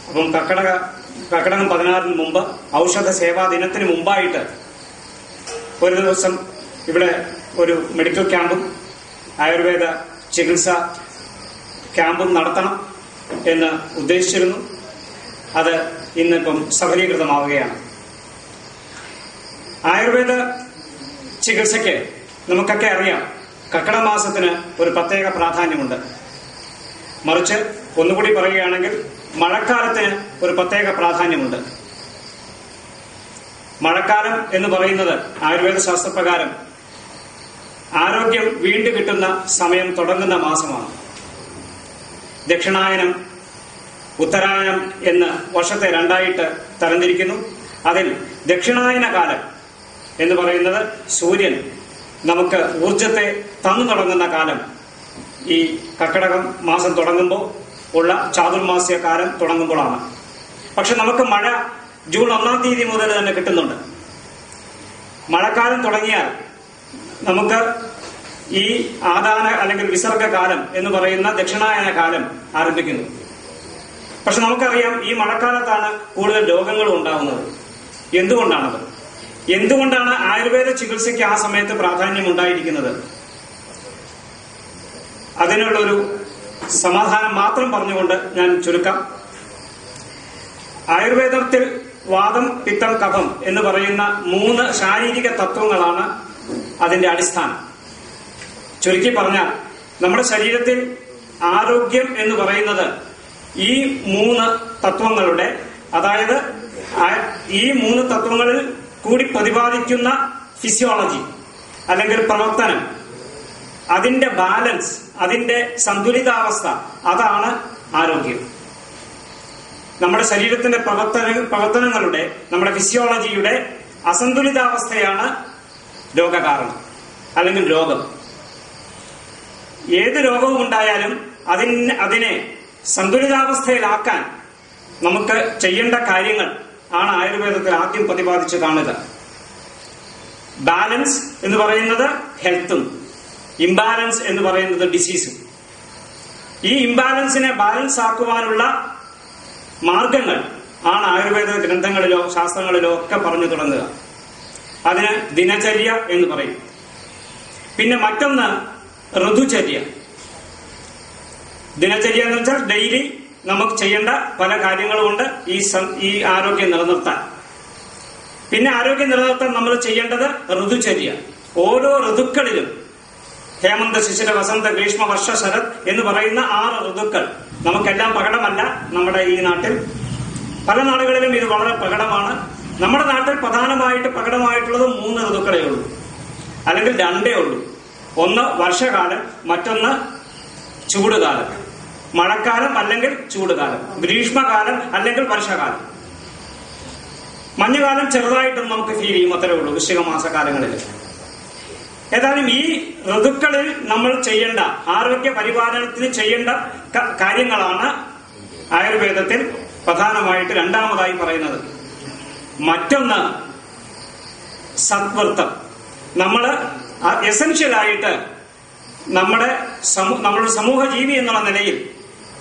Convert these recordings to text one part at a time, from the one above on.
അപ്പം കർക്കിടകം 16 മുമ്പ് ഔഷധ സേവാ ദിനത്തിന് മുമ്പായിട്ട് ഒരു ദിവസം ഇവിടെ ഒരു മെഡിക്കൽ ക്യാമ്പും ആയുർവേദ ചികിത്സ ക്യാമ്പും നടത്തണം എന്ന് ഉദ്ദേശിച്ചിരുന്നു. അത് ഇന്നിപ്പം സഫലീകൃതമാവുകയാണ്. ആയുർവേദ ചികിത്സയ്ക്ക് നമുക്കൊക്കെ അറിയാം, കർക്കിടക മാസത്തിന് ഒരു പ്രത്യേക പ്രാധാന്യമുണ്ട്. മറിച്ച് ഒന്നുകൂടി പറയുകയാണെങ്കിൽ മഴക്കാലത്തിന് ഒരു പ്രത്യേക പ്രാധാന്യമുണ്ട്. മഴക്കാലം എന്ന് പറയുന്നത് ആയുർവേദ ശാസ്ത്രപ്രകാരം ആരോഗ്യം വീണ്ടു കിട്ടുന്ന സമയം തുടങ്ങുന്ന മാസമാണ്. ദക്ഷിണായനം, ഉത്തരായനം എന്ന് വർഷത്തെ രണ്ടായിട്ട് തരംതിരിക്കുന്നു. അതിൽ ദക്ഷിണായന കാലം എന്ന് പറയുന്നത് സൂര്യൻ നമുക്ക് ഊർജത്തെ തന്നു തുടങ്ങുന്ന കാലം ഈ കർക്കിടകം മാസം തുടങ്ങുമ്പോൾ ഉള്ള ചാതുർമാസ്യ കാലം തുടങ്ങുമ്പോഴാണ്. പക്ഷെ നമുക്ക് മഴ ജൂൺ 1 തീയതി മുതൽ തന്നെ കിട്ടുന്നുണ്ട്. മഴക്കാലം തുടങ്ങിയാൽ നമുക്ക് ഈ ആദാന അല്ലെങ്കിൽ വിസർഗകാലം എന്ന് പറയുന്ന ദക്ഷിണായന കാലം ആരംഭിക്കുന്നു. പക്ഷെ നമുക്കറിയാം, ഈ മഴക്കാലത്താണ് കൂടുതൽ രോഗങ്ങളും ഉണ്ടാകുന്നത്. എന്തുകൊണ്ടാണത്? എന്തുകൊണ്ടാണ് ആയുർവേദ ചികിത്സയ്ക്ക് ആ സമയത്ത് പ്രാധാന്യം ഉണ്ടായിരിക്കുന്നത്? അതിനുള്ളൊരു സമാധാനം മാത്രം പറഞ്ഞുകൊണ്ട് ഞാൻ ചുരുക്കാം. ആയുർവേദത്തിൽ വാദം, പിത്തം, കഫം എന്ന് പറയുന്ന 3 ശാരീരിക തത്വങ്ങളാണ് അതിന്റെ അടിസ്ഥാനം. ചുരുക്കി പറഞ്ഞാൽ നമ്മുടെ ശരീരത്തിൽ ആരോഗ്യം എന്ന് പറയുന്നത് ഈ 3 തത്വങ്ങളുടെ, അതായത് ഈ 3 തത്വങ്ങളിൽ കൂടി പ്രതിപാദിക്കുന്ന ഫിസിയോളജി അല്ലെങ്കിൽ പ്രവർത്തനം, അതിന്റെ ബാലൻസ്, അതിന്റെ സന്തുലിതാവസ്ഥ, അതാണ് ആരോഗ്യം. നമ്മുടെ ശരീരത്തിന്റെ പ്രവർത്തനങ്ങളുടെ, നമ്മുടെ ഫിസിയോളജിയുടെ അസന്തുലിതാവസ്ഥയാണ് രോഗകാരണം അല്ലെങ്കിൽ രോഗം. ഏത് രോഗവും ഉണ്ടായാലും അതിനെ സന്തുലിതാവസ്ഥയിലാക്കാൻ നമുക്ക് ചെയ്യേണ്ട കാര്യങ്ങൾ ആണ് ആയുർവേദത്തിൽ ആദ്യം പ്രതിപാദിച്ച് കാണുക. ബാലൻസ് എന്ന് പറയുന്നത് ഹെൽത്തും, ഇംബാലൻസ് എന്ന് പറയുന്നത് ഡിസീസും. ഈ ഇംബാലൻസിനെ ബാലൻസ് ആക്കുവാനുള്ള മാർഗങ്ങൾ ആണ് ആയുർവേദ ഗ്രന്ഥങ്ങളിലോ ശാസ്ത്രങ്ങളിലോ ഒക്കെ പറഞ്ഞു തുടങ്ങുക. അതിന് ദിനചര്യ എന്ന് പറയും. പിന്നെ മറ്റൊന്ന് ഋതുചര്യ. ദിനചര്യ എന്ന് വെച്ചാൽ ഡെയിലി നമുക്ക് ചെയ്യേണ്ട പല കാര്യങ്ങളുമുണ്ട് ഈ ആരോഗ്യം നിലനിർത്താൻ. പിന്നെ ആരോഗ്യം നിലനിർത്താൻ നമ്മൾ ചെയ്യേണ്ടത് ഋതുചര്യ. ഓരോ ഋതുക്കളിലും ഹേമന്ത, ശിശിര, വസന്ത, ഗ്രീഷ്മ, വർഷ, ശരത് എന്ന് പറയുന്ന 6 ഋതുക്കൾ നമുക്കെല്ലാം പ്രകടമല്ല. നമ്മുടെ ഈ നാട്ടിൽ പല നാടുകളിലും ഇത് വളരെ പ്രകടമാണ്. നമ്മുടെ നാട്ടിൽ പ്രധാനമായിട്ട് പ്രകടമായിട്ടുള്ളത് 3 ഋതുക്കളേ ഉള്ളൂ, അല്ലെങ്കിൽ 2 ഉള്ളൂ. ഒന്ന് വർഷകാലം, മറ്റൊന്ന് ചൂടുകാലം. മഴക്കാലം അല്ലെങ്കിൽ ചൂടുകാലം, ഗ്രീഷ്മകാലം അല്ലെങ്കിൽ വർഷകാലം. മഞ്ഞുകാലം ചെറുതായിട്ടും നമുക്ക് ഫീൽ ചെയ്യും, അത്രേ ഉള്ളൂ വൃശ്ചിക മാസകാലങ്ങളിൽ. ഏതായാലും ഈ ഋതുക്കളിൽ നമ്മൾ ചെയ്യേണ്ട ആരോഗ്യ പരിപാലനത്തിന് ചെയ്യേണ്ട കാര്യങ്ങളാണ് ആയുർവേദത്തിൽ പ്രധാനമായിട്ട് രണ്ടാമതായി പറയുന്നത്. മറ്റൊന്ന് സത്വൃത്തം. നമ്മൾ എസൻഷ്യലായിട്ട് നമ്മുടെ സമൂഹ ജീവി എന്നുള്ള നിലയിൽ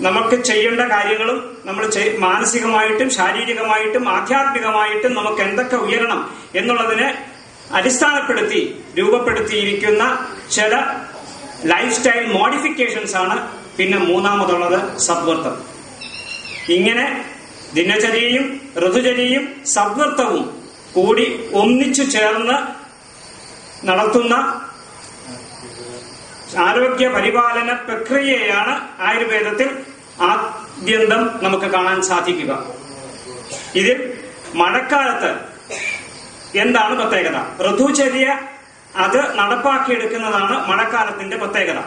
നമുക്ക് ചെയ്യേണ്ട കാര്യങ്ങളും നമ്മൾ മാനസികമായിട്ടും ശാരീരികമായിട്ടും ആധ്യാത്മികമായിട്ടും നമുക്ക് എന്തൊക്കെ ഉയരണം എന്നുള്ളതിനെ അടിസ്ഥാനപ്പെടുത്തി രൂപപ്പെടുത്തിയിരിക്കുന്ന ചില ലൈഫ് സ്റ്റൈൽ മോഡിഫിക്കേഷൻസ് ആണ് പിന്നെ മൂന്നാമതുള്ളത് സദ്വൃത്തം. ഇങ്ങനെ ദിനചര്യയും ഋതുചര്യയും സദ്വൃത്തവും കൂടി ഒന്നിച്ചു ചേർന്ന് നടത്തുന്ന ആരോഗ്യ പരിപാലന പ്രക്രിയയാണ് ആയുർവേദത്തിൽ ആദ്യന്തം നമുക്ക് കാണാൻ സാധിക്കുക. ഇതിൽ മഴക്കാലത്ത് എന്താണ് പ്രത്യേകത? ഋതുചര്യ അത് നടപ്പാക്കിയെടുക്കുന്നതാണ് മഴക്കാലത്തിന്റെ പ്രത്യേകത.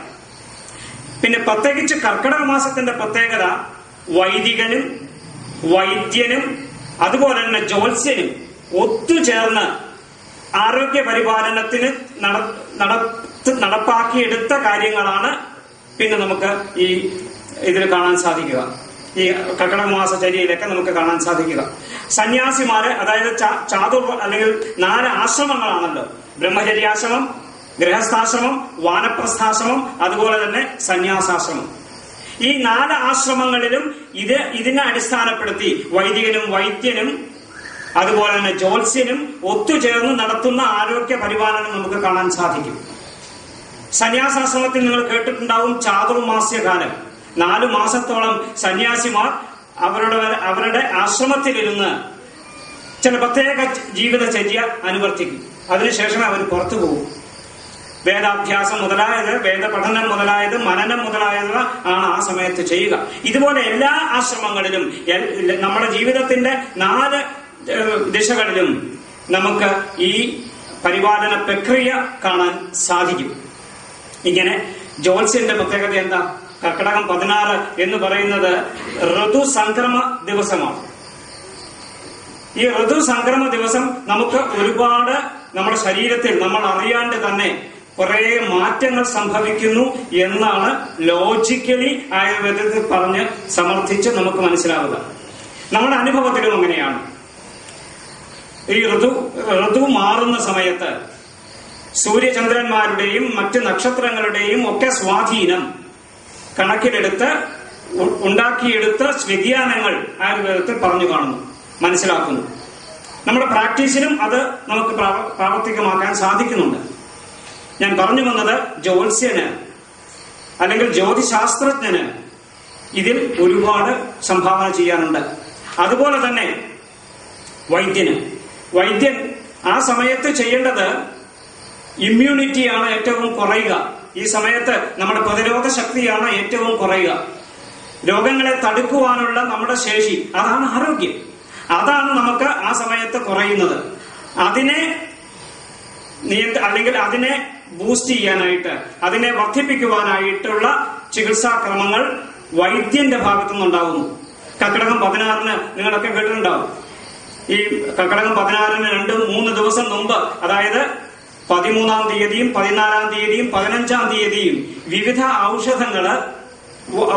പിന്നെ പ്രത്യേകിച്ച് കർക്കിടക മാസത്തിന്റെ പ്രത്യേകത വൈദികനും വൈദ്യനും അതുപോലെ തന്നെ ജ്യോത്സ്യനും ഒത്തുചേർന്ന് ആരോഗ്യ പരിപാലനത്തിന് നടപ്പാക്കിയെടുത്ത കാര്യങ്ങളാണ് പിന്നെ നമുക്ക് ഈ ഇതിൽ കാണാൻ സാധിക്കുക. ഈ കർക്കിടക മാസചര്യയിലൊക്കെ നമുക്ക് കാണാൻ സാധിക്കുക. സന്യാസിമാര്, അതായത് അല്ലെങ്കിൽ 4 ആശ്രമങ്ങളാണല്ലോ, ബ്രഹ്മചര്യാശ്രമം, ഗൃഹസ്ഥാശ്രമം, വാനപ്രസ്ഥാശ്രമം, അതുപോലെ തന്നെ സന്യാസാശ്രമം. ഈ 4 ആശ്രമങ്ങളിലും ഇതിനെ അടിസ്ഥാനപ്പെടുത്തി വൈദികനും വൈദ്യനും അതുപോലെ തന്നെ ജ്യോത്സ്യനും ഒത്തുചേർന്ന് നടത്തുന്ന ആരോഗ്യ പരിപാലനം നമുക്ക് കാണാൻ സാധിക്കും. സന്യാസാശ്രമത്തിൽ നിങ്ങൾ കേട്ടിട്ടുണ്ടാവും ചാതുർമാസ്യകാലം. 4 മാസത്തോളം സന്യാസിമാർ അവരുടെ ആശ്രമത്തിലിരുന്ന് ചില പ്രത്യേക ജീവിതചര്യ അനുവർത്തിക്കും. അതിനുശേഷം അവർ പുറത്തു പോകും. വേദാഭ്യാസം മുതലായത്, വേദപഠനം മുതലായത്, മനനം മുതലായവ ആണ് ആ സമയത്ത് ചെയ്യുക. ഇതുപോലെ എല്ലാ ആശ്രമങ്ങളിലും നമ്മുടെ ജീവിതത്തിന്റെ 4 ദിശകളിലും നമുക്ക് ഈ പരിപാലന പ്രക്രിയ കാണാൻ സാധിക്കും. ഇങ്ങനെ ജ്യോത്സ്യന്റെ പ്രത്യേകത എന്താ? കർക്കിടകം 16 എന്ന് പറയുന്നത് ഋതുസംക്രമ ദിവസമാണ്. ഈ ഋതുസംക്രമ ദിവസം നമുക്ക് ഒരുപാട് നമ്മുടെ ശരീരത്തിൽ നമ്മൾ അറിയാണ്ട് തന്നെ കുറെ മാറ്റങ്ങൾ സംഭവിക്കുന്നു എന്നാണ് ലോജിക്കലി ആയുർവേദത്തിൽ പറഞ്ഞ് സമർത്ഥിച്ച് നമുക്ക് മനസ്സിലാവുക. നമ്മുടെ അനുഭവത്തിലും അങ്ങനെയാണ്. ഈ ഋതു മാറുന്ന സമയത്ത് സൂര്യചന്ദ്രന്മാരുടെയും മറ്റ് നക്ഷത്രങ്ങളുടെയും ഒക്കെ സ്വാധീനം കണക്കിലെടുത്ത് ഉണ്ടാക്കിയെടുത്ത വ്യതിയാനങ്ങൾ ആയുർവേദത്തിൽ പറഞ്ഞു കാണുന്നു, മനസ്സിലാക്കുന്നു. നമ്മുടെ പ്രാക്ടീസിലും അത് നമുക്ക് പ്രാവർത്തികമാക്കാൻ സാധിക്കുന്നുണ്ട്. ഞാൻ പറഞ്ഞു വന്നത് ജ്യോത്സ്യന് അല്ലെങ്കിൽ ജ്യോതിശാസ്ത്രജ്ഞന് ഇതിൽ ഒരുപാട് സംഭാവന ചെയ്യാനുണ്ട്. അതുപോലെ തന്നെ വൈദ്യൻ ആ സമയത്ത് ചെയ്യേണ്ടത് ഇമ്മ്യൂണിറ്റിയാണ് ഏറ്റവും കുറയുക. ഈ സമയത്ത് നമ്മുടെ പ്രതിരോധ ശക്തിയാണ് ഏറ്റവും കുറയുക. രോഗങ്ങളെ തടുക്കുവാനുള്ള നമ്മുടെ ശേഷി, അതാണ് ആരോഗ്യം. അതാണ് നമുക്ക് ആ സമയത്ത് കുറയുന്നത്. അതിനെ ബൂസ്റ്റ് ചെയ്യാനായിട്ട്, അതിനെ വർദ്ധിപ്പിക്കുവാനായിട്ടുള്ള ചികിത്സാക്രമങ്ങൾ വൈദ്യന്റെ ഭാഗത്തു നിന്നുണ്ടാവുന്നു. കർക്കിടകം 16 നിങ്ങളൊക്കെ കേട്ടിട്ടുണ്ടാവും. ഈ കർക്കിടകം 16 2-3 ദിവസം മുമ്പ്, അതായത് 13-ാം തീയതിയും 14-ാം തീയതിയും 15-ാം തീയതിയും വിവിധ ഔഷധങ്ങള്,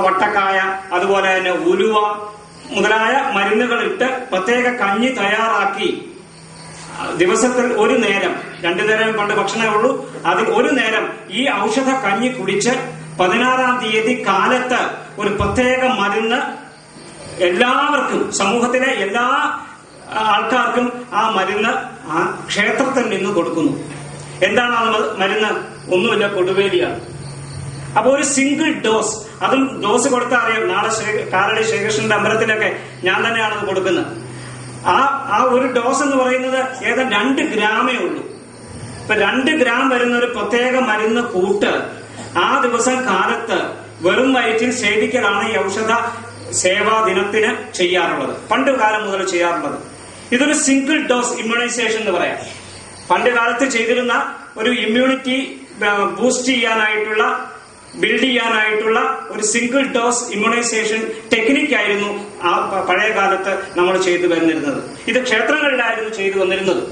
വട്ടക്കായ, അതുപോലെ തന്നെ ഉലുവ മുതലായ മരുന്നുകളിട്ട് പ്രത്യേക കഞ്ഞി തയ്യാറാക്കി ദിവസത്തിൽ ഒരു നേരം, 2 നേരം പണ്ട് ഭക്ഷണമേ ഉള്ളൂ, അതിൽ ഒരു നേരം ഈ ഔഷധ കഞ്ഞി കുടിച്ച് 16-ാം തീയതി കാലത്ത് ഒരു പ്രത്യേക മരുന്ന് എല്ലാവർക്കും, സമൂഹത്തിലെ എല്ലാ ആൾക്കാർക്കും ആ മരുന്ന് ആ ക്ഷേത്രത്തിൽ നിന്ന് കൊടുക്കുന്നു. എന്താണ് ആ മരുന്ന്? ഒന്നുമില്ല, കൊടുവേലിയാണ്. അപ്പൊ ഒരു സിംഗിൾ ഡോസ്, അതും ഡോസ് കൊടുത്താൽ അറിയാം. നാളെ കാലടി ശ്രീകൃഷ്ണന്റെ അമ്പലത്തിലൊക്കെ ഞാൻ തന്നെയാണ് അത് കൊടുക്കുന്നത്. ആ ഒരു ഡോസ് എന്ന് പറയുന്നത് ഏതാണ്ട് 2 ഗ്രാമേ ഉള്ളൂ. ഇപ്പൊ 2 ഗ്രാം വരുന്ന ഒരു പ്രത്യേക മരുന്ന് കൂട്ട് ആ ദിവസം കാലത്ത് വെറും വയറ്റിൽ സേവിക്കലാണ് ഈ ഔഷധ സേവാ ദിനത്തിന് ചെയ്യാറുള്ളത്, പണ്ട് കാലം മുതൽ ചെയ്യാറുള്ളത്. ഇതൊരു സിംഗിൾ ഡോസ് ഇമ്മ്യൂണൈസേഷൻ എന്ന് പറയാം. പണ്ട് കാലത്ത് ചെയ്തിരുന്ന ഒരു ഇമ്മ്യൂണിറ്റി ബൂസ്റ്റ് ചെയ്യാനായിട്ടുള്ള, ബിൽഡ് ചെയ്യാനായിട്ടുള്ള ഒരു സിംഗിൾ ഡോസ് ഇമ്മ്യൂണൈസേഷൻ ടെക്നിക്കായിരുന്നു ആ പഴയ കാലത്ത് നമ്മൾ ചെയ്തു വന്നിരുന്നത്. ഇത് ക്ഷേത്രങ്ങളിലായിരുന്നു ചെയ്തു വന്നിരുന്നത്.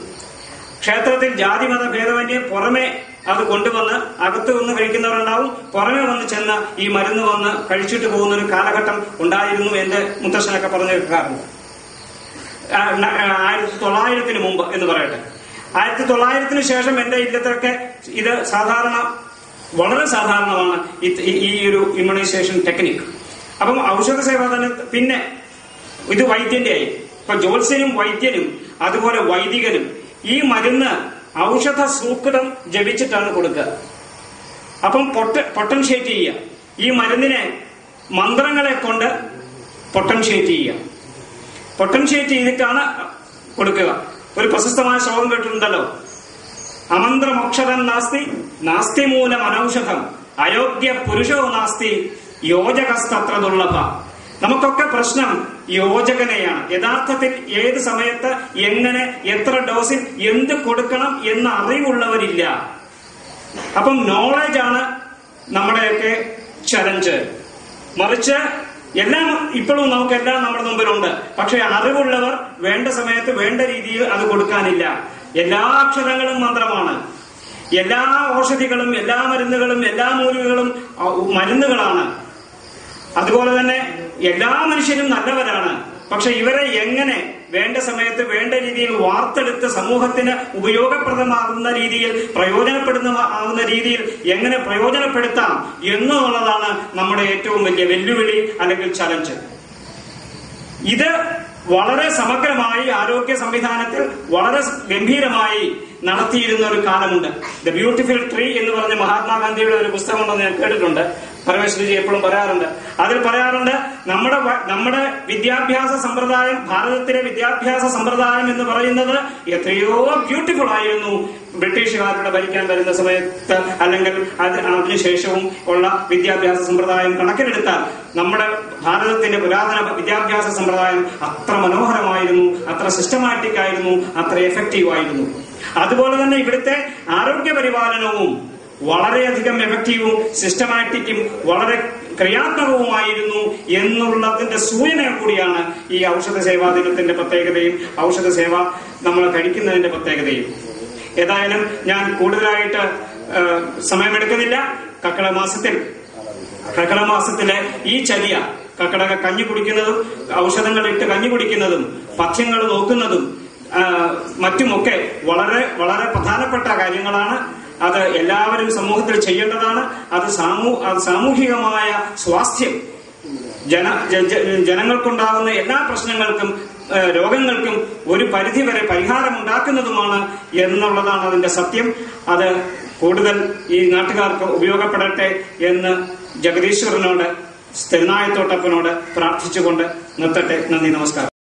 ക്ഷേത്രത്തിൽ ജാതിമത ഭേദമന്യേ പുറമെ അത് കൊണ്ടുവന്ന് അകത്ത് വന്ന് കഴിക്കുന്നവരുണ്ടാവും, പുറമെ വന്ന് ചെന്ന് ഈ മരുന്ന് വന്ന് കഴിച്ചിട്ട് പോകുന്ന ഒരു കാലഘട്ടം ഉണ്ടായിരുന്നു. എന്റെ മുത്തശ്ശനൊക്കെ പറഞ്ഞു കേൾക്കാറുണ്ട്. 1900 മുമ്പ് എന്ന് പറയട്ടെ. 1900 ശേഷം എന്റെ ഇല്ലത്തൊക്കെ ഇത് വളരെ സാധാരണമാണ് ഈ ഒരു ഇമ്മ്യൂണൈസേഷൻ ടെക്നിക്ക്. അപ്പം ഔഷധ സേവ തന്നെ. പിന്നെ ഇത് വൈദ്യന്റെ ആയി. ഇപ്പൊ ജ്യോത്സ്യനും വൈദ്യനും അതുപോലെ വൈദികനും ഈ മരുന്ന് ഔഷധ സൂക്തം ജപിച്ചിട്ടാണ് കൊടുക്കുക. അപ്പം പൊട്ടൻഷ്യേറ്റ് ചെയ്യുക. ഈ മരുന്നിനെ മന്ത്രങ്ങളെ കൊണ്ട് പൊട്ടൻഷ്യേറ്റ് ചെയ്യുക. പൊട്ടൻഷ്യേറ്റ് ചെയ്തിട്ടാണ് കൊടുക്കുക. ഒരു പ്രശസ്തമായ ശ്ലോകം കേട്ടിട്ടുണ്ടല്ലോ, അമന്ത്രമോക്ഷരം നാസ്തി, നാസ്തി മൂലം അനൌഷധം, അയോഗ്യ പുരുഷോ നാസ്തി, യോജകസ്തത്ര ദുർലഭ. നമുക്കൊക്കെ പ്രശ്നം യോജകനെയാണ്. യഥാർത്ഥത്തിൽ ഏത് സമയത്ത് എങ്ങനെ എത്ര ഡോസിൽ എന്ത് കൊടുക്കണം എന്ന അറിവുള്ളവരില്ല. അപ്പം നോളജ് ആണ് നമ്മുടെയൊക്കെ ചലഞ്ച്. മറിച്ച് എല്ലാം ഇപ്പോഴും നമുക്കെല്ലാം നമ്മുടെ മുമ്പിലുണ്ട്. പക്ഷെ അറിവുള്ളവർ വേണ്ട സമയത്ത് വേണ്ട രീതിയിൽ അത് കൊടുക്കാനില്ല. എല്ലാ അക്ഷരങ്ങളും മന്ത്രമാണ്. എല്ലാ ഔഷധികളും എല്ലാ മരുന്നുകളും എല്ലാ മൂലികകളും മരുന്നുകളാണ്. അതുപോലെ തന്നെ എല്ലാ മനുഷ്യരും നല്ലവരാണ്. പക്ഷെ ഇവരെ എങ്ങനെ വേണ്ട സമയത്ത് വേണ്ട രീതിയിൽ വാർത്തെടുത്ത് സമൂഹത്തിന് ഉപയോഗപ്രദമാകുന്ന രീതിയിൽ ആകുന്ന രീതിയിൽ എങ്ങനെ പ്രയോജനപ്പെടുത്താം എന്നുള്ളതാണ് നമ്മുടെ ഏറ്റവും വലിയ വെല്ലുവിളി അല്ലെങ്കിൽ ചലഞ്ച്. ഇത് വളരെ സമഗ്രമായി ആരോഗ്യ സംവിധാനത്തിൽ വളരെ ഗംഭീരമായി നടത്തിയിരുന്ന ഒരു കാലമുണ്ട്. ദ ബ്യൂട്ടിഫുൾ ട്രീ എന്ന് പറഞ്ഞ മഹാത്മാഗാന്ധിയുടെ ഒരു പുസ്തകമുണ്ടെന്ന് ഞാൻ കേട്ടിട്ടുണ്ട്. പരമേശ്വരജി എപ്പോഴും പറയാറുണ്ട്. അതിൽ പറയാറുണ്ട്, നമ്മുടെ വിദ്യാഭ്യാസ സമ്പ്രദായം, ഭാരതത്തിലെ വിദ്യാഭ്യാസ സമ്പ്രദായം എന്ന് പറയുന്നത് എത്രയോ ബ്യൂട്ടിഫുൾ ആയിരുന്നു ബ്രിട്ടീഷുകാരുടെ ഭരിക്കാൻ വരുന്ന സമയത്ത്, അല്ലെങ്കിൽ അതിനുശേഷവും ഉള്ള വിദ്യാഭ്യാസ സമ്പ്രദായം കണക്കിലെടുത്താൽ നമ്മുടെ ഭാരതത്തിന്റെ പുരാതന വിദ്യാഭ്യാസ സമ്പ്രദായം അത്ര മനോഹരമായിരുന്നു, അത്ര സിസ്റ്റമാറ്റിക് ആയിരുന്നു, അത്ര എഫക്റ്റീവ് ആയിരുന്നു. അതുപോലെ തന്നെ ഇവിടുത്തെ ആരോഗ്യ പരിപാലനവും വളരെയധികം എഫക്റ്റീവും സിസ്റ്റമാറ്റിക്കും വളരെ ക്രിയാത്മകവുമായിരുന്നു എന്നുള്ളതിന്റെ സൂചന കൂടിയാണ് ഈ ഔഷധ സേവാ ദിനത്തിന്റെ പ്രത്യേകതയും ഔഷധ സേവ നമ്മൾ കഴിക്കുന്നതിന്റെ പ്രത്യേകതയും. ഏതായാലും ഞാൻ കൂടുതലായിട്ട് സമയമെടുക്കുന്നില്ല. കർക്കിടക മാസത്തിലെ ഈ ചര്യ, കർക്കിടക കഞ്ഞി കുടിക്കുന്നതും ഔഷധങ്ങൾ ഇട്ട് കഞ്ഞി കുടിക്കുന്നതും പഥ്യങ്ങൾ നോക്കുന്നതും മറ്റുമൊക്കെ വളരെ വളരെ പ്രധാനപ്പെട്ട കാര്യങ്ങളാണ്. അത് എല്ലാവരും സമൂഹത്തിൽ ചെയ്യേണ്ടതാണ്. അത് സാമൂഹികമായ സ്വാസ്ഥ്യം, ജനങ്ങൾക്കുണ്ടാകുന്ന എല്ലാ പ്രശ്നങ്ങൾക്കും രോഗങ്ങൾക്കും ഒരു പരിധിവരെ പരിഹാരമുണ്ടാക്കുന്നതുമാണ് എന്നുള്ളതാണ് അതിന്റെ സത്യം. അത് കൂടുതൽ ഈ നാട്ടുകാർക്ക് ഉപയോഗപ്പെടട്ടെ എന്ന് ജഗദീശ്വരനോട്, തിരുനായത്തോട്ടപ്പനോട് പ്രാർത്ഥിച്ചുകൊണ്ട് നിർത്തട്ടെ. നന്ദി, നമസ്കാരം.